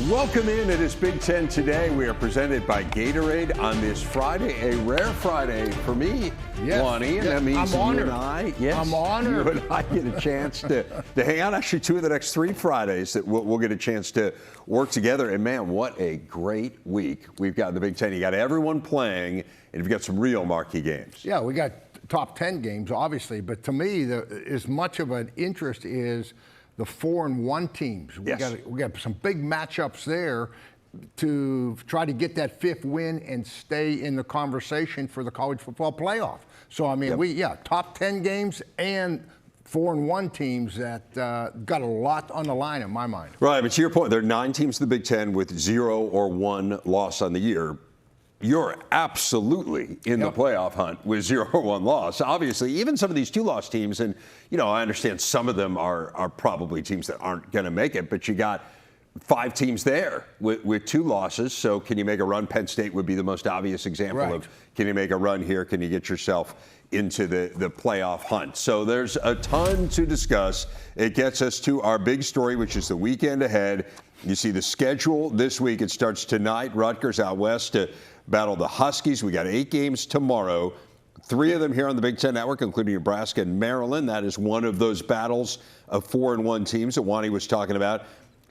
Welcome in. It is Big Ten Today. We are presented by Gatorade on this Friday, a rare Friday for me, Lonnie. And that means I'm honored. You and I, yes, I'm honored. You and I get a chance to hang out. Actually, 2 of the next 3 Fridays that we'll get a chance to work together. And man, what a great week we've got in the Big Ten. You got everyone playing, and you've got some real marquee games. Yeah, we got top 10 games, obviously. But to me, as much of an interest is the 4-1 teams. We got some big matchups there to try to get that 5th win and stay in the conversation for the college football playoff. So, I mean, top 10 games and 4-1 teams that got a lot on the line in my mind. Right, but to your point, there are 9 teams in the Big Ten with 0 or 1 loss on the year. You're absolutely in the playoff hunt with 0 or 1 loss. Obviously, even some of these 2-loss teams, and I understand some of them are probably teams that aren't going to make it, but you got 5 teams there with 2 losses. So can you make a run? Penn State would be the most obvious example of can you make a run here? Can you get yourself into the playoff hunt? So there's a ton to discuss. It gets us to our big story, which is the weekend ahead. You see the schedule this week. It starts tonight. Rutgers out west to battle the Huskies. We got 8 games tomorrow, 3 of them here on the Big Ten Network, including Nebraska and Maryland. That is one of those battles of 4-1 teams that Wani was talking about.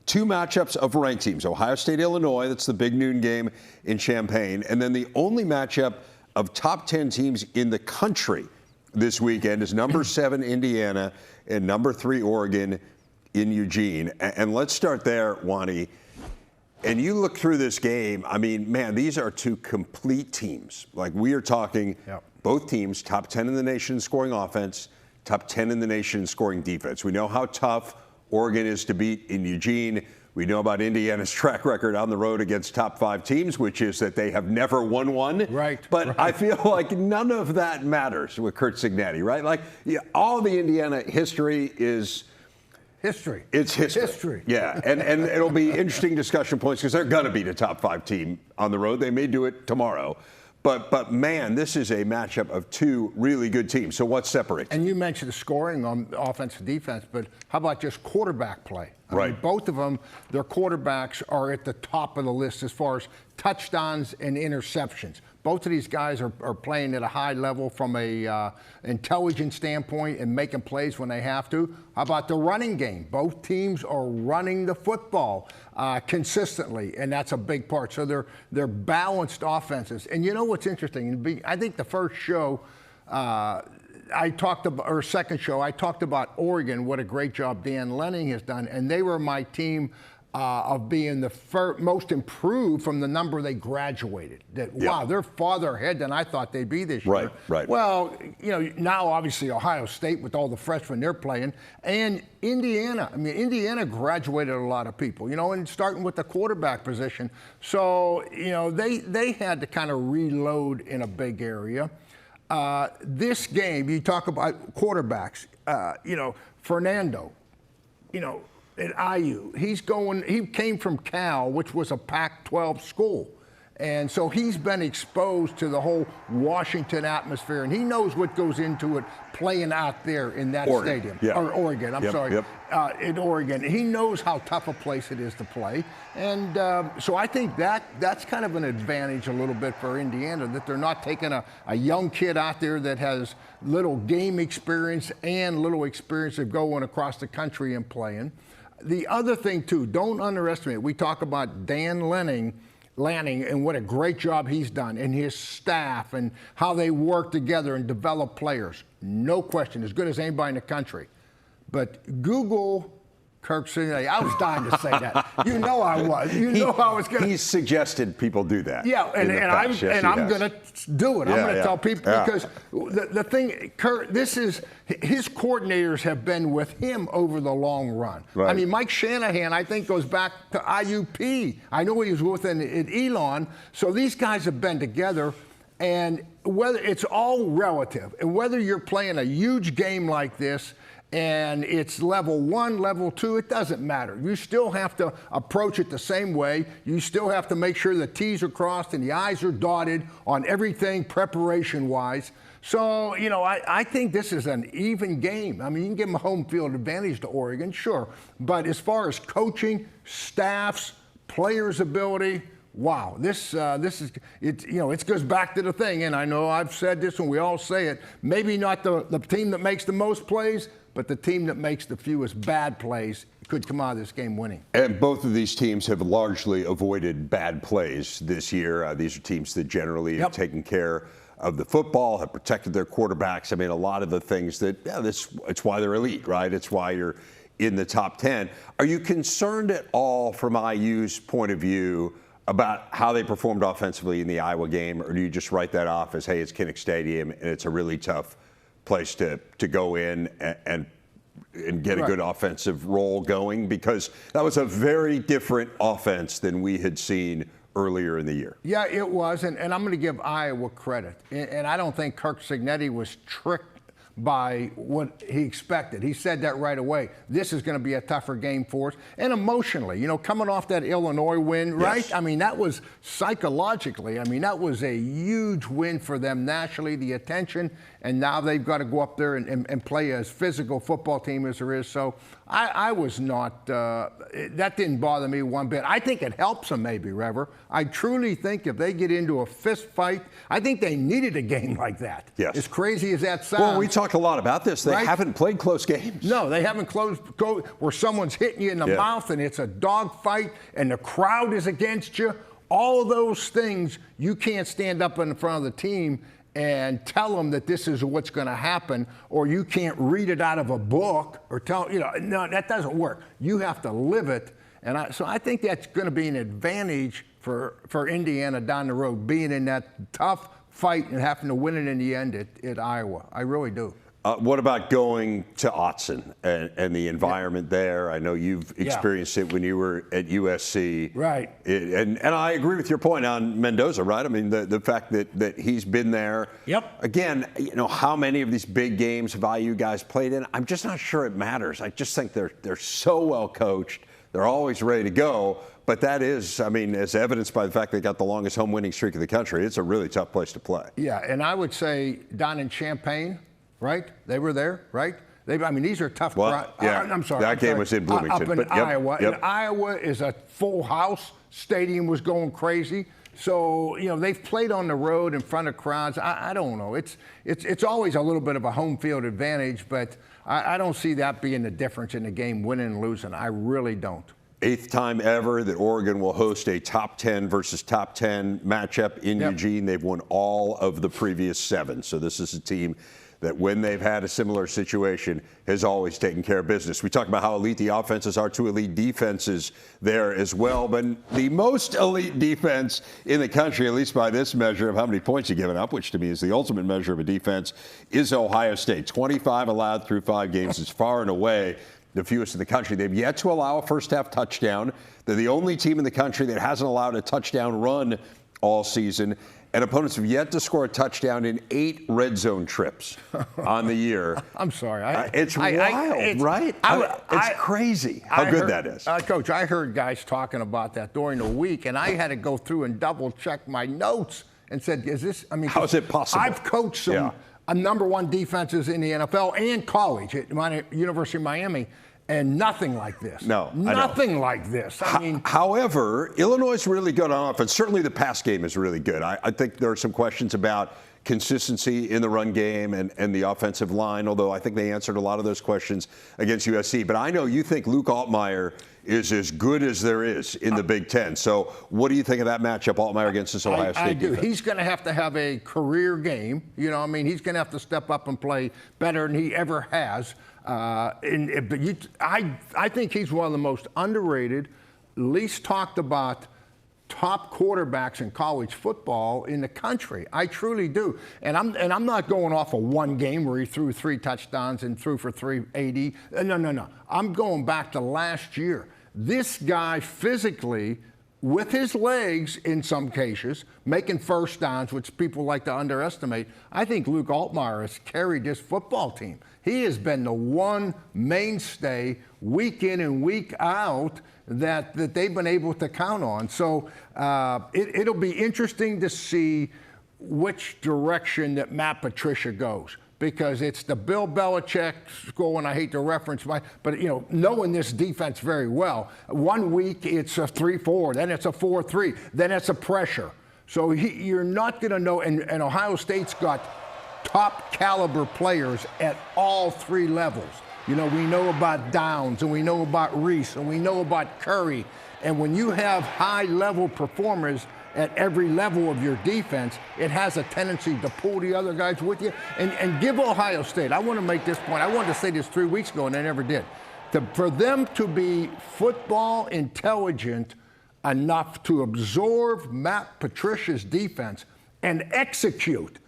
2 matchups of ranked teams, Ohio State, Illinois. That's the big noon game in Champaign. And then the only matchup of top 10 teams in the country this weekend is number 7 Indiana and number 3 Oregon in Eugene. And let's start there, Wani. And you look through this game, I mean, man, these are 2 complete teams. Like, we are talking both teams, top 10 in the nation in scoring offense, top 10 in the nation in scoring defense. We know how tough Oregon is to beat in Eugene. We know about Indiana's track record on the road against top 5 teams, which is that they have never won one. But I feel like none of that matters with Curt Cignetti, right? Like, all the Indiana history is history. It's history. Yeah, and it'll be interesting discussion points because they're going to beat a top 5 team on the road. They may do it tomorrow. But man, this is a matchup of 2 really good teams. So what separates? And you mentioned the scoring on offense and defense, but how about just quarterback play? I mean, both of them, their quarterbacks are at the top of the list as far as touchdowns and interceptions. Both of these guys are playing at a high level from a intelligence standpoint and making plays when they have to. How about the running game? Both teams are running the football consistently, and that's a big part. So they're balanced offenses. And you know what's interesting? I think the first show second show, I talked about Oregon, what a great job Dan Lanning has done, and they were my team of being the most improved from the number they graduated. Wow, they're farther ahead than I thought they'd be this year. Right. Well, now obviously Ohio State with all the freshmen they're playing, and Indiana. I mean, Indiana graduated a lot of people, and starting with the quarterback position. So, they had to kind of reload in a big area. This game, you talk about quarterbacks, Fernando, at IU. He came from Cal, which was a Pac-12 school. And so he's been exposed to the whole Washington atmosphere, and he knows what goes into it playing out there in that stadium. Or Oregon, I'm sorry. In Oregon. He knows how tough a place it is to play. And so I think that's kind of an advantage a little bit for Indiana, that they're not taking a young kid out there that has little game experience and little experience of going across the country and playing. The other thing, too, don't underestimate, we talk about Dan Lanning and what a great job he's done, and his staff and how they work together and develop players. No question, as good as anybody in the country. But Google Curt Cignetti. I was dying to say that. I was. I was going to. He's suggested people do that. Yeah, and I'm going to do it. I'm going to tell people because the thing, Curt, his coordinators have been with him over the long run. Right. I mean, Mike Shanahan, I think, goes back to IUP. I know he was with at Elon. So these guys have been together. And whether it's all relative, and whether you're playing a huge game like this, and it's level 1, level 2, it doesn't matter. You still have to approach it the same way. You still have to make sure the T's are crossed and the I's are dotted on everything preparation-wise. So, I think this is an even game. I mean, you can give them a home field advantage to Oregon, sure. But as far as coaching, staffs, players' ability. Wow, this is it. You know, it goes back to the thing, and I know I've said this, and we all say it. Maybe not the team that makes the most plays, but the team that makes the fewest bad plays could come out of this game winning. And both of these teams have largely avoided bad plays this year. These are teams that generally have taken care of the football, have protected their quarterbacks. I mean, a lot of the things that, it's why they're elite, right? It's why you're in the top 10. Are you concerned at all from IU's point of view about how they performed offensively in the Iowa game, or do you just write that off as, hey, it's Kinnick Stadium and it's a really tough place to go in and get a good offensive role going? Because that was a very different offense than we had seen earlier in the year. Yeah, it was, and I'm going to give Iowa credit. And I don't think Kirk Cignetti was tricked by what he expected. He said that right away. This is going to be a tougher game for us. And emotionally, you know, coming off that Illinois win, right? Yes. I mean, that was psychologically, I mean, that was a huge win for them nationally, the attention. And now they've got to go up there and play as physical football team as there is. So I was not, that didn't bother me one bit. I think it helps them maybe, Rever. I truly think if they get into a fist fight, I think they needed a game like that. Yes. As crazy as that sounds. Well, we talked a lot about this. They haven't played close games. No, they haven't where someone's hitting you in the mouth and it's a dog fight and the crowd is against you. All of those things, you can't stand up in front of the team and tell them that this is what's going to happen, or you can't read it out of a book or tell, you know, no, that doesn't work. You have to live it. And so I think that's going to be an advantage for Indiana down the road, being in that tough fight and having to win it in the end at Iowa. I really do. What about going to Autzen and the environment there? I know you've experienced it when you were at USC. Right. And I agree with your point on Mendoza, right? I mean, the fact that he's been there. Yep. Again, you know, how many of these big games have IU guys played in? I'm just not sure it matters. I just think they're so well coached. They're always ready to go. But that is, I mean, as evidenced by the fact they got the longest home winning streak in the country, it's a really tough place to play. Yeah, and I would say down in Champaign, right? They were there, right? I mean, these are tough. Well, yeah. I'm sorry. That game was in Bloomington. Up in Iowa. And Iowa is a full house. Stadium was going crazy. So, you know, they've played on the road in front of crowds. I don't know. It's always a little bit of a home field advantage, but I don't see that being the difference in the game, winning and losing. I really don't. 8th time ever that Oregon will host a top 10 versus top 10 matchup in Eugene. They've won all of the previous 7. So this is a team that when they've had a similar situation has always taken care of business. We talk about how elite the offenses are, 2 elite defenses there as well. But the most elite defense in the country, at least by this measure of how many points you've given up, which to me is the ultimate measure of a defense, is Ohio State. 25 allowed through 5 games is far and away the fewest in the country. They've yet to allow a first-half touchdown. They're the only team in the country that hasn't allowed a touchdown run all season. And opponents have yet to score a touchdown in 8 red zone trips on the year. I'm sorry. It's wild, right? It's crazy how good that is. Coach, I heard guys talking about that during the week, and I had to go through and double-check my notes and said, is this, I mean. How is it possible? I've coached some number 1 defenses in the NFL and college at University of Miami. And nothing like this. No, nothing like this. I mean, however, Illinois is really good on offense. Certainly, the pass game is really good. I think there are some questions about consistency in the run game and the offensive line. Although I think they answered a lot of those questions against USC. But I know you think Luke Altmaier is as good as there is in the Big Ten. So, what do you think of that matchup, Altmaier against this Ohio State I do. defense? He's going to have a career game. You know, I mean, he's going to have to step up and play better than he ever has. I think he's one of the most underrated, least talked about top quarterbacks in college football in the country. I truly do. And I'm not going off of one game where he threw 3 touchdowns and threw for 380. No. I'm going back to last year. This guy physically, with his legs in some cases, making first downs, which people like to underestimate. I think Luke Altmaier has carried this football team. He has been the one mainstay week in and week out that they've been able to count on. So it'll be interesting to see which direction that Matt Patricia goes. because it's the Bill Belichick school, and I hate to reference but knowing this defense very well. 1 week it's a 3-4, then it's a 4-3, then it's a pressure. So you're not going to know, and Ohio State's got top caliber players at all 3 levels. We know about Downs, and we know about Reese, and we know about Curry. And when you have high-level performers at every level of your defense, it has a tendency to pull the other guys with you. And give Ohio State, I want to make this point. I wanted to say this 3 weeks ago, and I never did. For them to be football intelligent enough to absorb Matt Patricia's defense and execute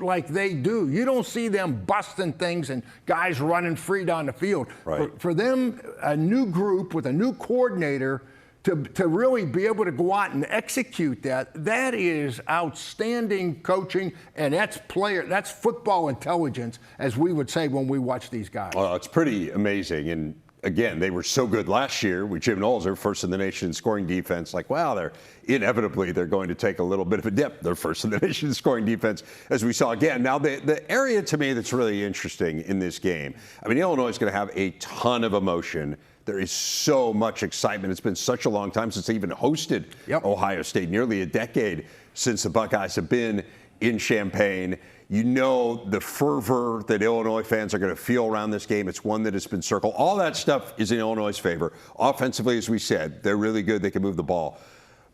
like they do. You don't see them busting things and guys running free down the field. Right. For them, a new group with a new coordinator to really be able to go out and execute that is outstanding coaching, and that's football intelligence, as we would say when we watch these guys. Well, it's pretty amazing. And again, they were so good last year with Jim Knowles, they're first in the nation in scoring defense. Like, wow, they're going to take a little bit of a dip. They're first in the nation in scoring defense, as we saw again. Now, the area to me that's really interesting in this game, I mean, Illinois is going to have a ton of emotion. There is so much excitement. It's been such a long time since they even hosted Ohio State, nearly a decade since the Buckeyes have been in Champaign. The fervor that Illinois fans are going to feel around this game. It's one that has been circled. All that stuff is in Illinois' favor. Offensively, as we said, they're really good. They can move the ball.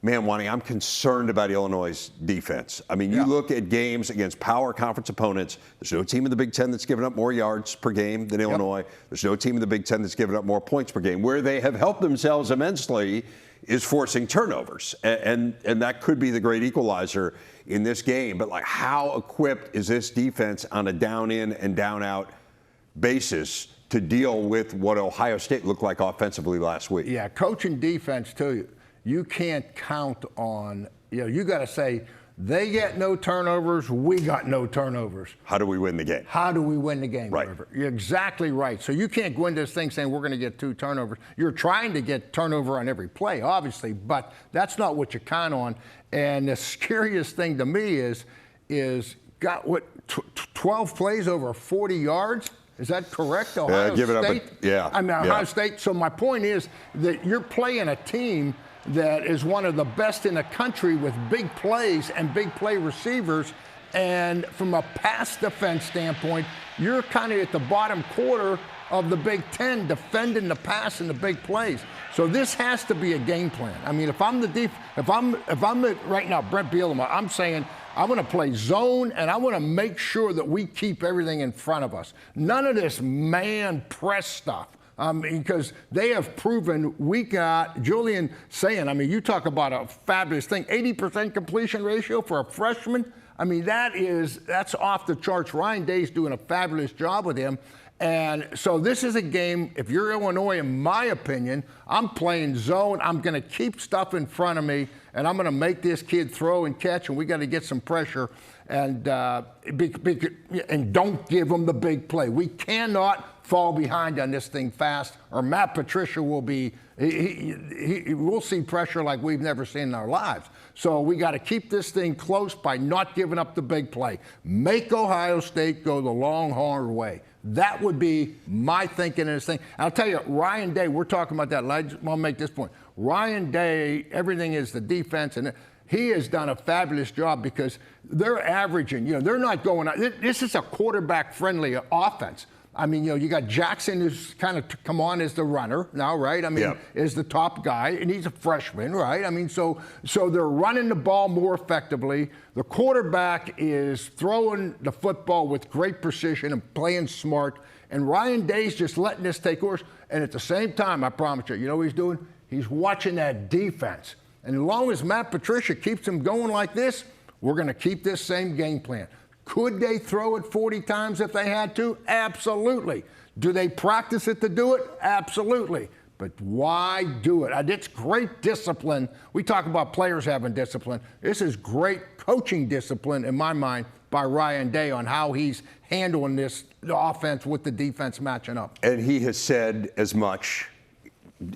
Man, Wani, I'm concerned about Illinois' defense. I mean, you look at games against power conference opponents. There's no team in the Big Ten that's given up more yards per game than Illinois. There's no team in the Big Ten that's given up more points per game. Where they have helped themselves immensely is forcing turnovers. And that could be the great equalizer in this game. But, like, how equipped is this defense on a down-in and down-out basis to deal with what Ohio State looked like offensively last week? Yeah, coaching defense, too. You can't count on, you got to say, they get no turnovers, we got no turnovers. How do we win the game? How do we win the game? Right. You're exactly right. So you can't go into this thing saying we're going to get 2 turnovers. You're trying to get turnover on every play, obviously, but that's not what you count on. And the scariest thing to me is got 12 plays over 40 yards? Is that correct? Ohio State? Ohio State. So my point is that you're playing a team that is one of the best in the country with big plays and big play receivers. And from a pass defense standpoint, you're kind of at the bottom quarter of the Big Ten defending the pass and the big plays. So this has to be a game plan. I mean, if I'm right now, Brent Bielema, I'm saying I want to play zone, and I want to make sure that we keep everything in front of us. None of this man press stuff. Because they have proven we got Julian saying, you talk about a fabulous thing, 80% completion ratio for a freshman. That's off the charts. Ryan Day's doing a fabulous job with him. And so this is a game, if you're Illinois, in my opinion, I'm playing zone. I'm going to keep stuff in front of me, and I'm going to make this kid throw and catch, and we got to get some pressure. And don't give them the big play. We cannot fall behind on this thing fast, or Matt Patricia will we'll see pressure like we've never seen in our lives. So we got to keep this thing close by not giving up the big play. Make Ohio State go the long, hard way. That would be my thinking in this thing. And I'll tell you, Ryan Day, we're talking about that. I just want to make this point. Ryan Day, everything is the defense, and he has done a fabulous job because they're averaging, they're not going out. This is a quarterback-friendly offense. You got Jackson, who's kind of come on as the runner now, right? Is the top guy, and he's a freshman, right? So they're running the ball more effectively. The quarterback is throwing the football with great precision and playing smart. And Ryan Day's just letting this take course. And at the same time, I promise you, what he's doing? He's watching that defense. And as long as Matt Patricia keeps them going like this, we're going to keep this same game plan. Could they throw it 40 times if they had to? Absolutely. Do they practice it to do it? Absolutely. But why do it? It's great discipline. We talk about players having discipline. This is great coaching discipline, in my mind, by Ryan Day on how he's handling the offense with the defense matching up. And he has said as much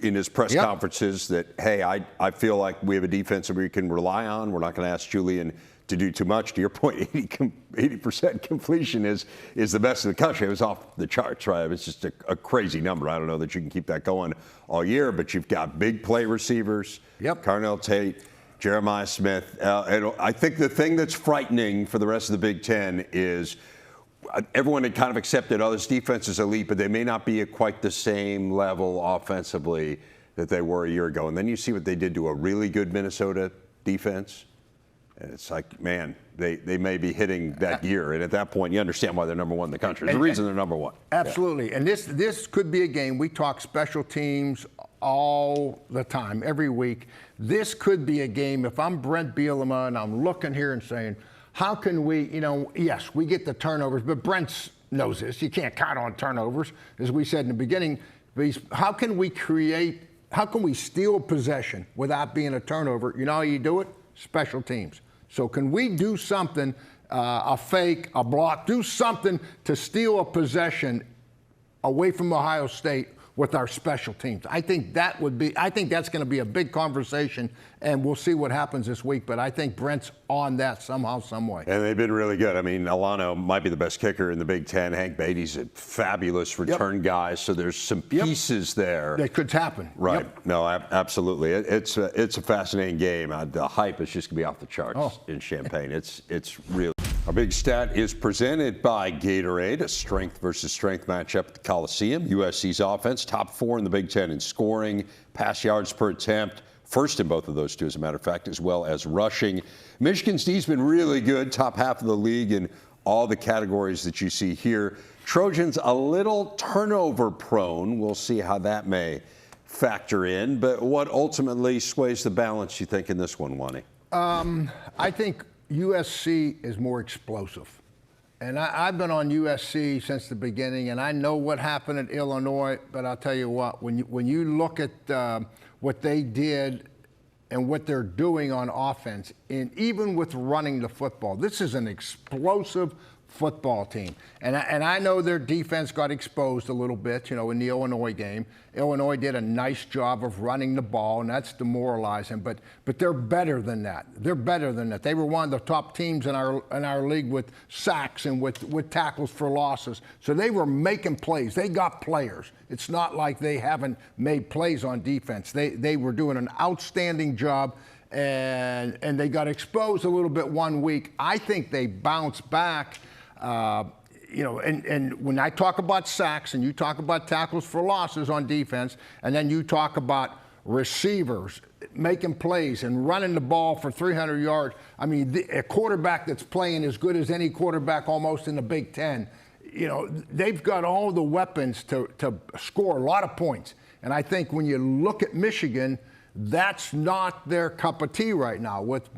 in his press conferences that, hey, I feel like we have a defense that we can rely on. We're not going to ask Julian to do too much. To your point, 80% completion is the best in the country. It was off the charts, right? It was just a crazy number. I don't know that you can keep that going all year, but you've got big play receivers. Yep. Carnell Tate, Jeremiah Smith. And I think the thing that's frightening for the rest of the Big Ten is everyone had kind of accepted, this defense is elite, but they may not be at quite the same level offensively that they were a year ago. And then you see what they did to a really good Minnesota defense. And it's like, man, they may be hitting that gear. And at that point, you understand why they're number one in the country. There's a reason they're number one. Absolutely. Yeah. And this could be a game. We talk special teams all the time, every week. This could be a game. If I'm Brent Bielema and I'm looking here and saying, how can we, yes, we get the turnovers, but Brent knows this. You can't count on turnovers, as we said in the beginning. How can we steal possession without being a turnover? You know how you do it? Special teams. So can we do something, a fake, a block, do something to steal a possession away from Ohio State with our special teams? I think that's going to be a big conversation, and we'll see what happens this week. But I think Brent's on that somehow, some way. And they've been really good. I mean, Alano might be the best kicker in the Big Ten. Hank Beatty's a fabulous return guy. So there's some pieces there that could happen. Right. No, absolutely. It's a fascinating game. The hype is just going to be off the charts in Champaign. It's really. Our big stat is presented by Gatorade, a strength versus strength matchup at the Coliseum. USC's offense, top 4 in the Big Ten in scoring, pass yards per attempt, first in both of those two, as a matter of fact, as well as rushing. Michigan's D's been really good, top half of the league in all the categories that you see here. Trojans a little turnover prone. We'll see how that may factor in. But what ultimately sways the balance, you think, in this one, Wani? I think USC is more explosive. And I've been on USC since the beginning, and I know what happened at Illinois, but I'll tell you what, when you look at what they did and what they're doing on offense, and even with running the football, this is an explosive football team. And I know their defense got exposed a little bit, in the Illinois game. Illinois did a nice job of running the ball, and that's demoralizing. But they're better than that. They're better than that. They were one of the top teams in our league with sacks and with tackles for losses. So they were making plays. They got players. It's not like they haven't made plays on defense. They were doing an outstanding job, and they got exposed a little bit one week. I think they bounced back. And when I talk about sacks and you talk about tackles for losses on defense, and then you talk about receivers making plays and running the ball for 300 yards, I mean, a quarterback that's playing as good as any quarterback almost in the Big Ten, they've got all the weapons to score a lot of points. And I think when you look at Michigan, that's not their cup of tea right now. With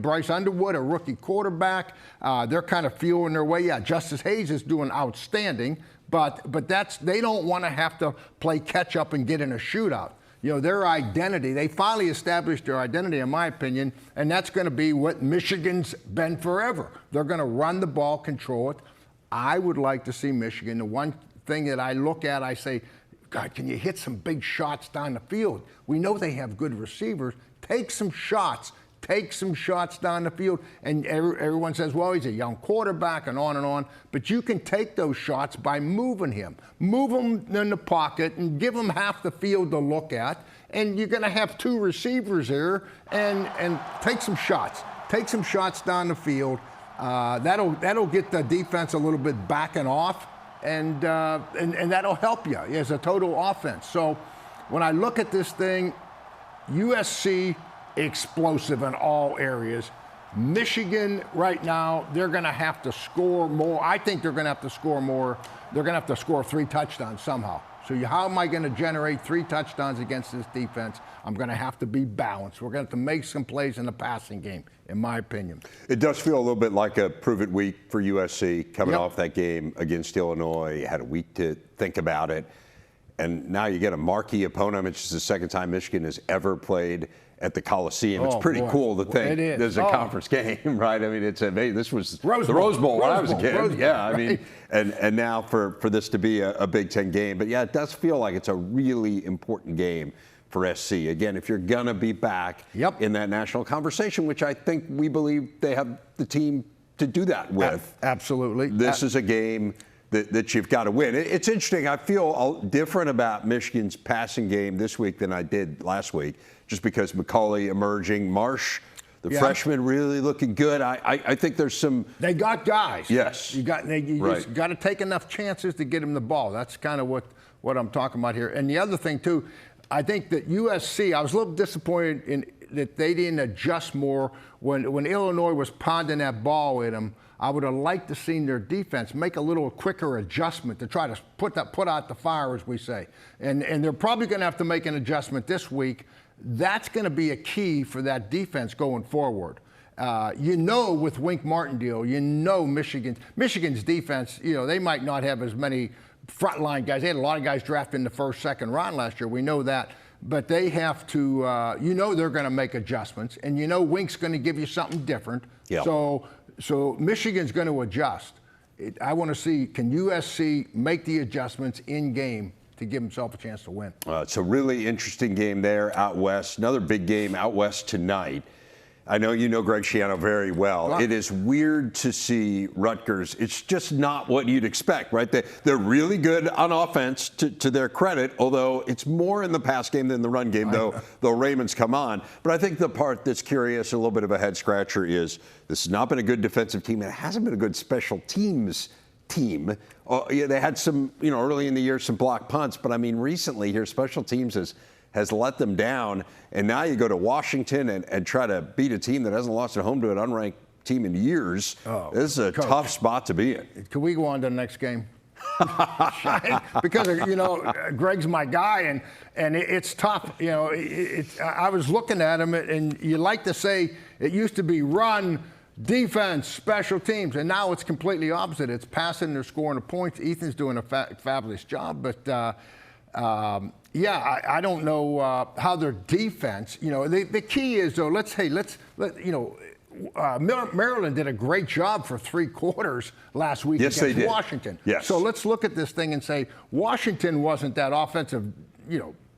Bryce Underwood, a rookie quarterback, they're kind of feeling their way. Yeah, Justice Hayes is doing outstanding, but they don't want to have to play catch up and get in a shootout. Their identity, they finally established their identity, in my opinion, and that's going to be what Michigan's been forever. They're going to run the ball, control it. I would like to see Michigan. The one thing that I look at, I say, God, can you hit some big shots down the field? We know they have good receivers. Take some shots. Take some shots down the field. And everyone says, well, he's a young quarterback and on and on. But you can take those shots by moving him. Move him in the pocket and give him half the field to look at. And you're going to have 2 receivers here and take some shots. Take some shots down the field. That'll get the defense a little bit backing off. And that'll help you as a total offense. So when I look at this thing, USC explosive in all areas. Michigan right now, they're going to have to score more. I think they're going to have to score more. They're going to have to score 3 touchdowns somehow. So how am I going to generate 3 touchdowns against this defense? I'm going to have to be balanced. We're going to have to make some plays in the passing game, in my opinion. It does feel a little bit like a prove-it week for USC coming off that game against Illinois. You had a week to think about it. And now you get a marquee opponent. I mean, it's just the second time Michigan has ever played at the Coliseum. It's pretty cool to think there's a conference game, right? I mean, this was the Rose Bowl when I was a kid. I mean, and now for this to be a Big Ten game. But yeah, it does feel like it's a really important game for SC. Again, if you're going to be back in that national conversation, which I think we believe they have the team to do that with. Absolutely. This is a game that you've got to win. It's interesting. I feel different about Michigan's passing game this week than I did last week, just because McCauley emerging, Marsh, the freshman, really looking good. I think there's some. They got guys. Yes. You just got to take enough chances to get him the ball. That's kind of what I'm talking about here. And the other thing too, I think that USC. I was a little disappointed in that they didn't adjust more when Illinois was pounding that ball at them. I would have liked to seen their defense make a little quicker adjustment to try to put out the fire, as we say. And they're probably going to have to make an adjustment this week. That's going to be a key for that defense going forward. With Wink Martindale, Michigan's defense, they might not have as many frontline guys. They had a lot of guys drafted in the first, second round last year. We know that. But they have to, they're going to make adjustments. And Wink's going to give you something different. Yep. So Michigan's going to adjust. I want to see, can USC make the adjustments in game to give himself a chance to win? It's a really interesting game there out west. Another big game out west tonight. I know you know Greg Schiano very well. It is weird to see Rutgers. It's just not what you'd expect, right? They're really good on offense, to their credit, although it's more in the pass game than the run game, though Raymond's come on. But I think the part that's curious, a little bit of a head-scratcher, is this has not been a good defensive team, and it hasn't been a good special teams team. They had some, early in the year, some block punts, but I mean, recently here, special teams has let them down, and now you go to Washington and try to beat a team that hasn't lost at home to an unranked team in years. This is a tough spot to be in. Can we go on to the next game? Because Greg's my guy, and it's tough. I was looking at him, and you like to say it used to be run, defense, special teams, and now it's completely opposite. It's passing, they're scoring the points. Ethan's doing a fabulous job, but. I don't know how their defense. The key is though. Maryland did a great job for 3 quarters last week against Washington. Yes. So let's look at this thing and say Washington wasn't that offensive,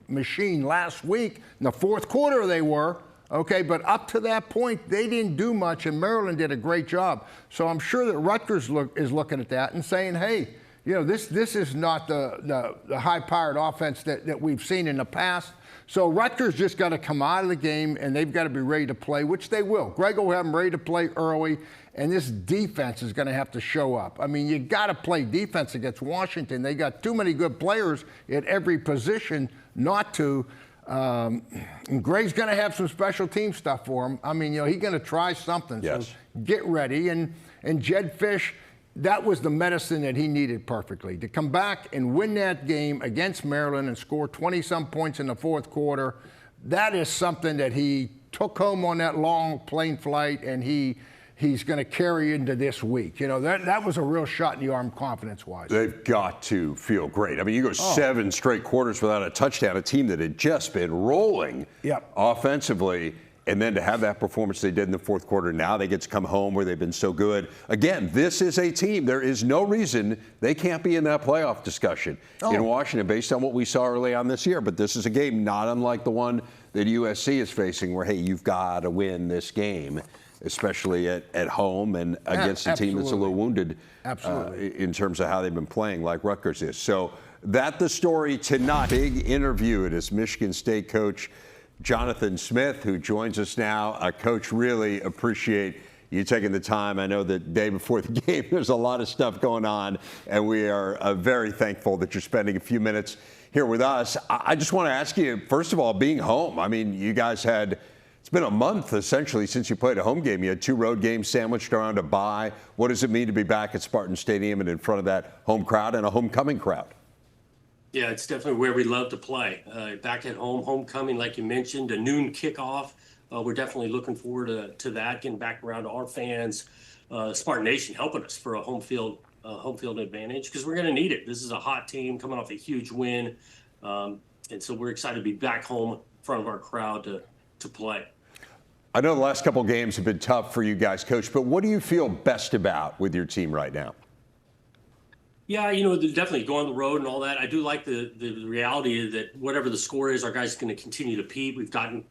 machine last week. In the fourth quarter they were. Okay, but up to that point, they didn't do much, and Maryland did a great job. So I'm sure that Rutgers is looking at that and saying, hey, this is not the high-powered offense that we've seen in the past. So Rutgers just got to come out of the game, and they've got to be ready to play, which they will. Greg will have them ready to play early, and this defense is going to have to show up. I mean, you got to play defense against Washington. They got too many good players at every position not to. And Greg's going to have some special team stuff for him. I mean, he's going to try something. Yes. So get ready. And Jed Fish, that was the medicine that he needed perfectly. To come back and win that game against Maryland and score 20-some points in the fourth quarter, that is something that he took home on that long plane flight, and he's going to carry into this week. That was a real shot in the arm confidence-wise. They've got to feel great. I mean, you go 7 straight quarters without a touchdown, a team that had just been rolling offensively, and then to have that performance they did in the fourth quarter, now they get to come home where they've been so good. Again, this is a team. There is no reason they can't be in that playoff discussion in Washington based on what we saw early on this year. But this is a game not unlike the one that USC is facing where, hey, you've got to win this game, especially at home and against a team that's a little wounded in terms of how they've been playing, like Rutgers is. So that's the story tonight. Big interview. It is Michigan State coach Jonathan Smith, who joins us now. Coach, really appreciate you taking the time. I know that day before the game, there's a lot of stuff going on, and we are very thankful that you're spending a few minutes here with us. I just want to ask you, first of all, being home, I mean, you guys it's been a month, essentially, since you played a home game. You had 2 road games sandwiched around a bye. What does it mean to be back at Spartan Stadium and in front of that home crowd and a homecoming crowd? Yeah, it's definitely where we love to play. Back at home, homecoming, like you mentioned, a noon kickoff. We're definitely looking forward to that, getting back around to our fans. Spartan Nation helping us for a home field advantage because we're going to need it. This is a hot team coming off a huge win. And so we're excited to be back home in front of our crowd to play. I know the last couple of games have been tough for you guys, Coach, but what do you feel best about with your team right now? Yeah, they're definitely go on the road and all that. I do like the reality that whatever the score is, our guys are going to continue to compete. We've gotten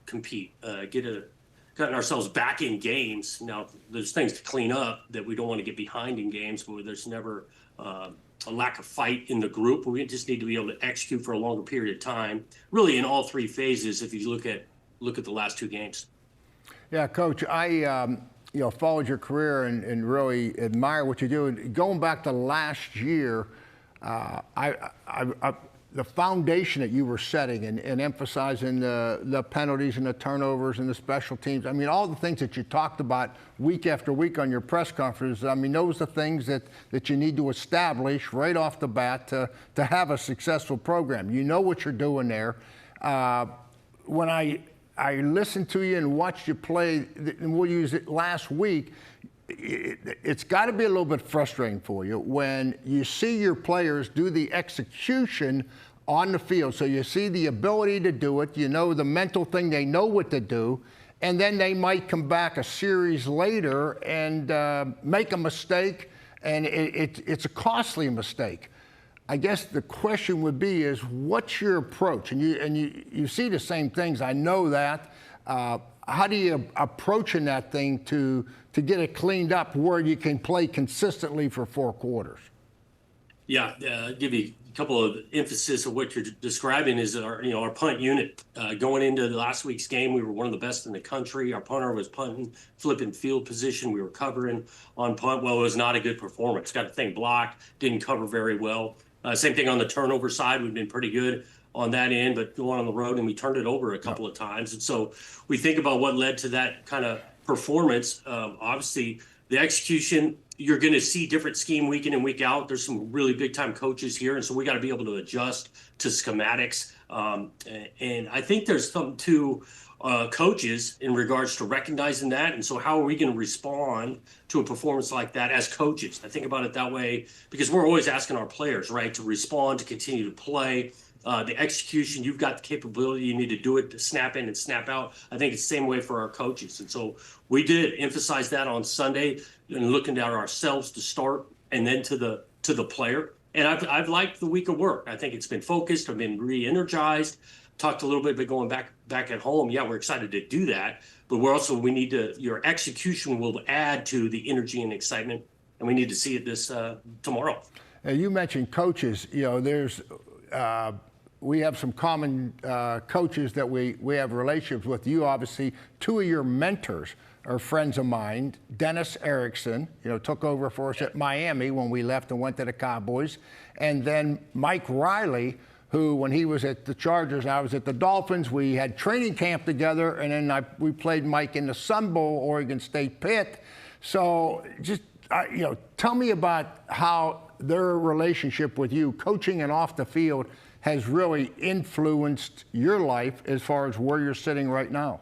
gotten ourselves back in games. Now, there's things to clean up that we don't want to get behind in games, but there's never a lack of fight in the group. We just need to be able to execute for a longer period of time, really in all three phases. If you look at the last two games. Yeah, Coach, I followed your career and really admire what you do. And going back to last year, the foundation that you were setting and emphasizing the penalties and the turnovers and the special teams. I mean, all the things that you talked about week after week on your press conference. I mean, those are things that you need to establish right off the bat to have a successful program. You know what you're doing there. When I listened to you and watched you play, and we'll use it last week, it's got to be a little bit frustrating for you when you see your players do the execution on the field. So you see the ability to do it, the mental thing, they know what to do, and then they might come back a series later and make a mistake, and it's a costly mistake. I guess the question would be is, what's your approach? And you see the same things, I know that. How do you approach in that thing to get it cleaned up where you can play consistently for 4 quarters? Yeah, give you a couple of emphasis of what you're describing is our punt unit. Going into the last week's game, we were one of the best in the country. Our punter was punting, flipping field position. We were covering on punt. Well, it was not a good performance. Got the thing blocked, didn't cover very well. Same thing on the turnover side. We've been pretty good on that end, but going on the road and we turned it over a couple of times. And so we think about what led to that kind of performance. Obviously, the execution, you're going to see different scheme week in and week out. There's some really big time coaches here, and so we got to be able to adjust to schematics. And I think there's something to coaches in regards to recognizing that. And so how are we going to respond to a performance like that as coaches? I think about it that way because we're always asking our players, right, to respond, to continue to play. The execution, you've got the capability, you need to do it to snap in and snap out. I think it's the same way for our coaches. And so we did emphasize that on Sunday and looking at ourselves to start and then to the player. And I've liked the week of work. I think it's been focused. I've been re-energized. Talked a little bit about going back at home. Yeah, we're excited to do that. But your execution will add to the energy and excitement. And we need to see it this tomorrow. Now, you mentioned coaches. There's we have some common coaches that we have relationships with. You obviously, 2 of your mentors are friends of mine. Dennis Erickson, took over for us at Miami when we left and went to the Cowboys. And then Mike Riley, who when he was at the Chargers and I was at the Dolphins, we had training camp together, and then we played Mike in the Sun Bowl, Oregon State Pitt. So just, tell me about how their relationship with you, coaching and off the field, has really influenced your life as far as where you're sitting right now.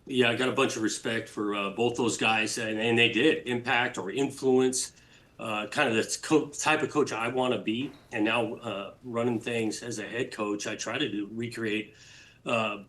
Yeah, I got a bunch of respect for both those guys, and they did impact or influence kind of the type of coach I want to be. And now running things as a head coach, I try to recreate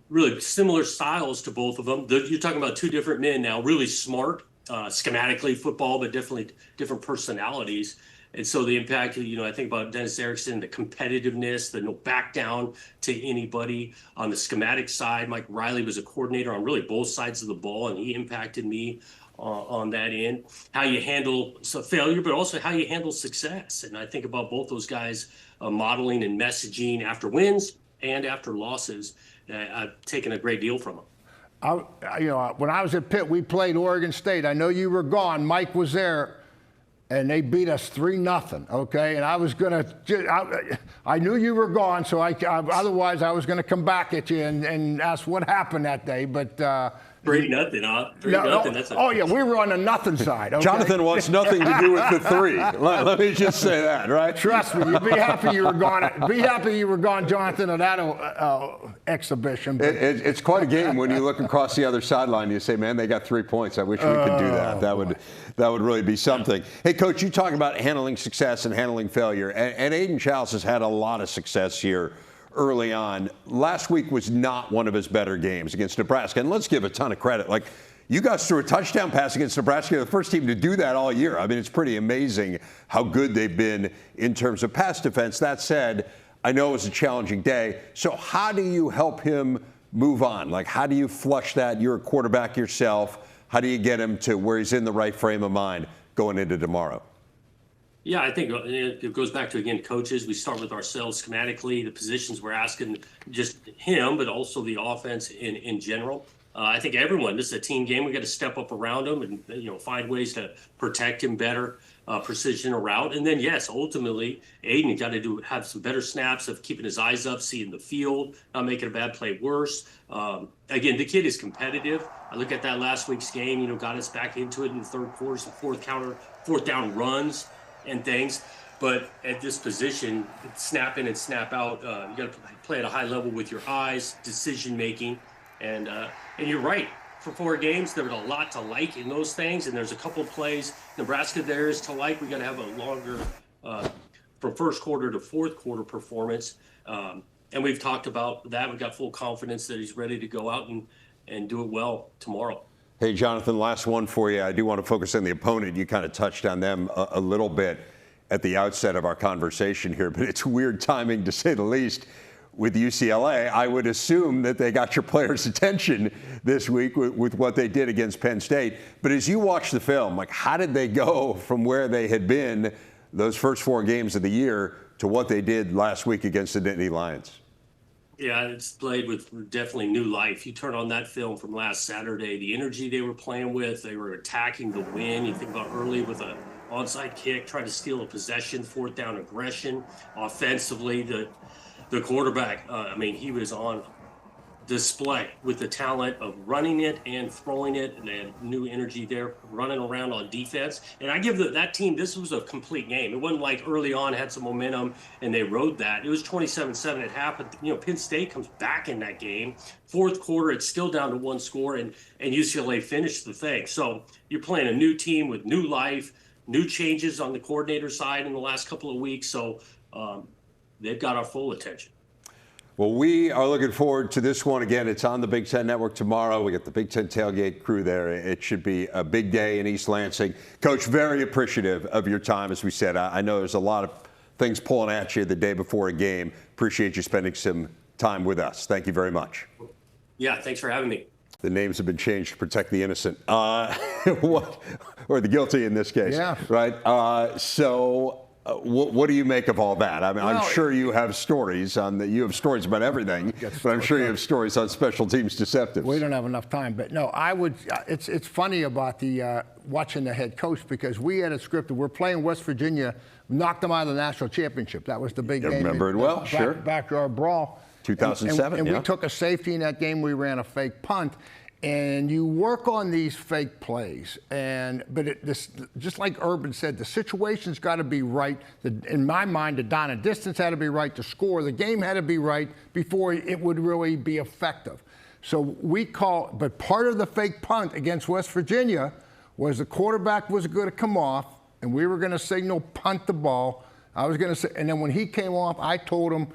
really similar styles to both of them. You're talking about 2 different men now, really smart, schematically football, but definitely different personalities. And so the impact, I think about Dennis Erickson, the competitiveness, the no back down to anybody. On the schematic side, Mike Riley was a coordinator on really both sides of the ball, and he impacted me on that end. How you handle failure, but also how you handle success. And I think about both those guys modeling and messaging after wins and after losses. I've taken a great deal from them. When I was at Pitt, we played Oregon State. I know you were gone. Mike was there. And they beat us 3-0, okay? And I was I knew you were gone, so otherwise I was going to come back at you and ask what happened that day. But 3-0, huh? 3-0. Oh yeah, we were on the nothing side. Okay? Jonathan wants nothing to do with the 3. Let me just say that, right? Trust me, you'd be happy you were gone. Be happy you were gone, Jonathan, at that exhibition. It's quite a game when you look across the other sideline and you say, man, they got 3 points. I wish we could do that. That would really be something. Hey, Coach, you talk about handling success and handling failure, and Aiden Childs has had a lot of success here early on. Last week was not one of his better games against Nebraska, and let's give a ton of credit. Like, You guys threw a touchdown pass against Nebraska, the first team to do that all year. I mean, it's pretty amazing how good they've been in terms of pass defense. That said, I know it was a challenging day. So how do you help him move on? Like, how do you flush that? You're a quarterback yourself. How do you get him to where he's in the right frame of mind going into tomorrow? Yeah, I think it goes back to, again, coaches. We start with ourselves schematically, the positions we're asking, just him, but also the offense in general. I think everyone, this is a team game. We got to step up around him and, find ways to protect him better, precision a route. And then, yes, ultimately, Aiden, you got to have some better snaps of keeping his eyes up, seeing the field, not making a bad play worse. Again, the kid is competitive. I look at that last week's game, got us back into it in the third quarter, some fourth down runs and things. But at this position, snap in and snap out, you got to play at a high level with your eyes, decision making. And you're right. For 4 games, there was a lot to like in those things, and there's a couple of plays Nebraska there is to like. We got to have a longer from first quarter to fourth quarter performance, and we've talked about that. We've got full confidence that he's ready to go out and do it well tomorrow. Hey, Jonathan, last one for you. I do want to focus on the opponent. You kind of touched on them a little bit at the outset of our conversation here, but it's weird timing to say the least. With UCLA, I would assume that they got your players' attention this week with what they did against Penn State. But as you watch the film, like, how did they go from where they had been those first 4 games of the year to what they did last week against the Nittany Lions? Yeah, it's played with definitely new life. You turn on that film from last Saturday, the energy they were playing with, they were attacking the win. You think about early with an onside kick, trying to steal a possession, fourth down aggression. Offensively, the quarterback, he was on display with the talent of running it and throwing it, and they had new energy there, running around on defense. And I give that team, this was a complete game. It wasn't like early on had some momentum and they rode that. It was 27-7 at half, but Penn State comes back in that game. Fourth quarter, it's still down to 1 score, and UCLA finished the thing. So you're playing a new team with new life, new changes on the coordinator side in the last couple of weeks. So they've got our full attention. Well, we are looking forward to this one. Again, it's on the Big Ten Network tomorrow. We got the Big Ten tailgate crew there. It should be a big day in East Lansing. Coach, very appreciative of your time, as we said. I know there's a lot of things pulling at you the day before a game. Appreciate you spending some time with us. Thank you very much. Yeah, thanks for having me. The names have been changed to protect the innocent, or the guilty in this case. Yeah. Right. What do you make of all that? I mean, I'm sure you have stories you have stories about everything, but I'm sure you have stories on special teams deceptives. We don't have enough time, but no, it's funny about the watching the head coach, because we had it scripted. We're playing West Virginia, knocked them out of the national championship. That was the big game. I remember it well, sure. Backyard brawl. 2007, and yeah. we took a safety in that game. We ran a fake punt. And you work on these fake plays, just like Urban said, the situation's got to be right. In my mind, the down and distance had to be right. The score, the game had to be right before it would really be effective. So but part of the fake punt against West Virginia was the quarterback was going to come off, and we were going to signal punt the ball. I was going to say, and then when he came off, I told him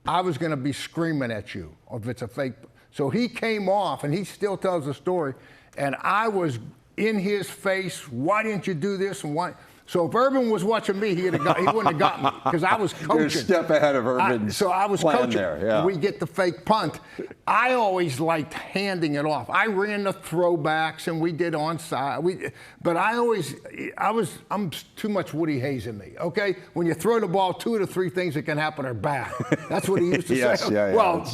I was going to be screaming at you if it's a fake. So he came off, and he still tells the story, and I was in his face. Why didn't you do this? And why? So if Urban was watching me, he wouldn't have got me, because I was coaching. You're a step ahead of Urban's So I was plan coaching. there. Yeah. We get the fake punt. I always liked handing it off. I ran the throwbacks, and we did onside. But I'm too much Woody Hayes in me. Okay, when you throw the ball, 2 of the 3 things that can happen are bad. That's what he used to Yes, say. yeah. Well,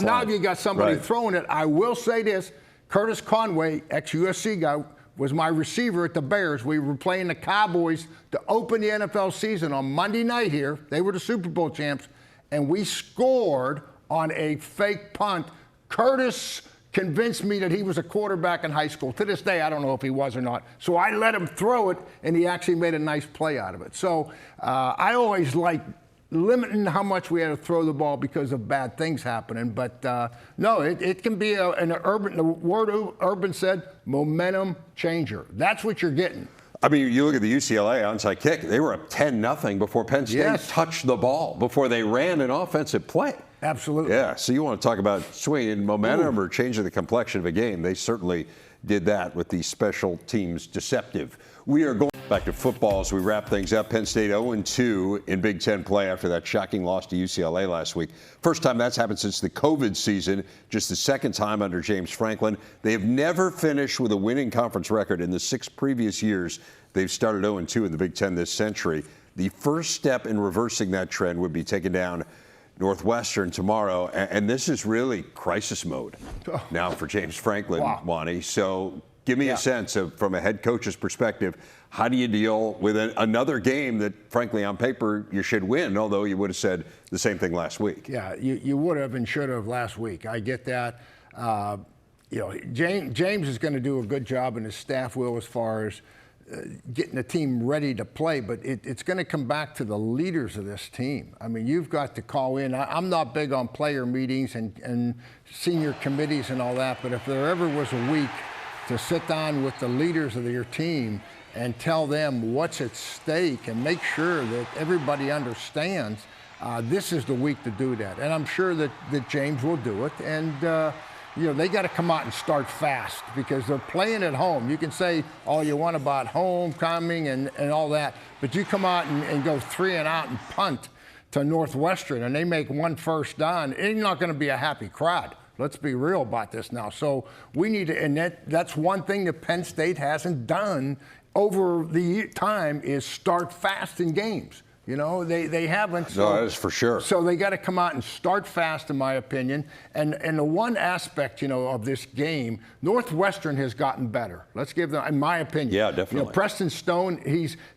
now you got somebody throwing it. I will say this: Curtis Conway, ex-USC guy, was my receiver at the Bears. We were playing the Cowboys to open the NFL season on Monday night here. They were the Super Bowl champs, and we scored on a fake punt. Curtis convinced me that he was a quarterback in high school. To this day, I don't know if he was or not. So I let him throw it, and he actually made a nice play out of it. So I always liked limiting how much we had to throw the ball because of bad things happening. But no, it can be the word Urban said, momentum changer. That's what you're getting. I mean, you look at the UCLA onside kick, they were up 10-0 before Penn State touched the ball, before they ran an offensive play. Absolutely. Yeah, so you want to talk about swinging momentum or changing the complexion of a game. They certainly did that with the special teams deceptive. We are going back to football as we wrap things up. Penn State 0-2 in Big Ten play after that shocking loss to UCLA last week. First time that's happened since the COVID season, just the second time under James Franklin. They have never finished with a winning conference record in the 6 previous years. They've started 0-2 in the Big Ten this century. The first step in reversing that trend would be taking down Northwestern tomorrow, and this is really crisis mode now for James Franklin, Wani. So give me a sense of, from a head coach's perspective, how do you deal with another game that, frankly, on paper you should win, although you would have said the same thing last week? Yeah, you would have and should have last week. I get that. James is going to do a good job, and his staff will, as far as getting the team ready to play, but it's going to come back to the leaders of this team. I mean, you've got to call in. I'm not big on player meetings and senior committees and all that, but if there ever was a week to sit down with the leaders of your team and tell them what's at stake and make sure that everybody understands, this is the week to do that. And I'm sure that James will do it. And they got to come out and start fast because they're playing at home. You can say all you want about homecoming and all that, but you come out and go 3 and out and punt to Northwestern and they make 1 first down, it's not going to be a happy crowd. Let's be real about this now. So we need to, and that's one thing that Penn State hasn't done over the time is start fast in games. They haven't. No, that is for sure. So they got to come out and start fast, in my opinion. And the one aspect, of this game, Northwestern has gotten better. Let's give them, in my opinion. Yeah, definitely. Preston Stone,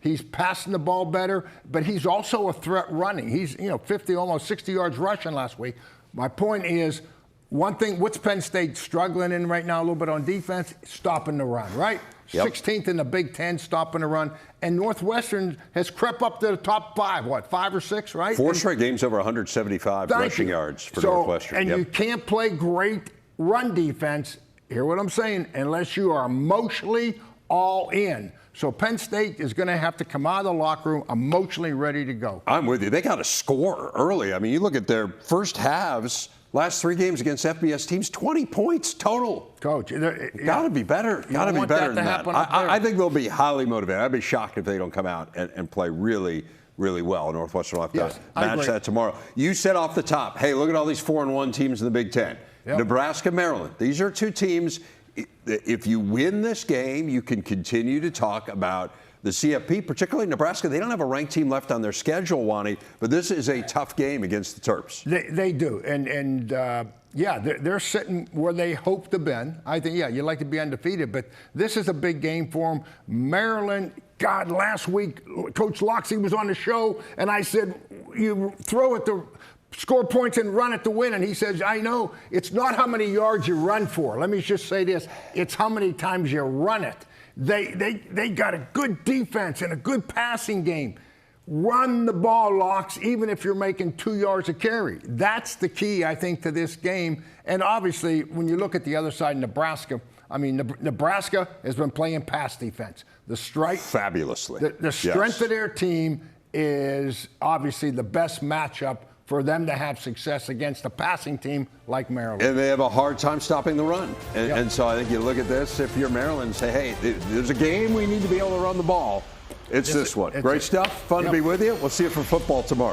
he's passing the ball better, but he's also a threat running. He's, 50, almost 60 yards rushing last week. My point is, one thing, what's Penn State struggling in right now a little bit on defense? Stopping the run, right? Yep. 16th in the Big Ten, stopping the run. And Northwestern has crept up to the top 5, 5 or 6, right? 4 straight games over 175 rushing yards for Northwestern. And you can't play great run defense, hear what I'm saying, unless you are emotionally all in. So Penn State is going to have to come out of the locker room emotionally ready to go. I'm with you. They got to score early. I mean, you look at their first halves, last 3 games against FBS teams, 20 points total. Coach, got to be better. Got to be better than that. I think they'll be highly motivated. I'd be shocked if they don't come out and play really, really well. Northwestern will have to match that tomorrow. You said off the top, hey, look at all these 4-1 teams in the Big Ten. Yep. Nebraska, Maryland. These are 2 teams. If you win this game, you can continue to talk about the CFP, particularly Nebraska. They don't have a ranked team left on their schedule, Wani, but this is a tough game against the Terps. They do. And they're sitting where they hope to be. I think, you'd like to be undefeated, but this is a big game for them. Maryland, God, last week, Coach Loxley was on the show, and I said, you throw it to score points and run it to win. And he says, I know, it's not how many yards you run for. Let me just say this. It's how many times you run it. They got a good defense and a good passing game. Run the ball, Locks, even if you're making 2 yards a carry. That's the key, I think, to this game. And obviously, when you look at the other side, Nebraska, Nebraska has been playing pass defense. The strike fabulously. The strength of their team is obviously the best matchup for them to have success against a passing team like Maryland. And they have a hard time stopping the run. And so I think you look at this, if you're Maryland, and say, hey, there's a game we need to be able to run the ball. It's this one. Great stuff. Fun to be with you. We'll see you for football tomorrow.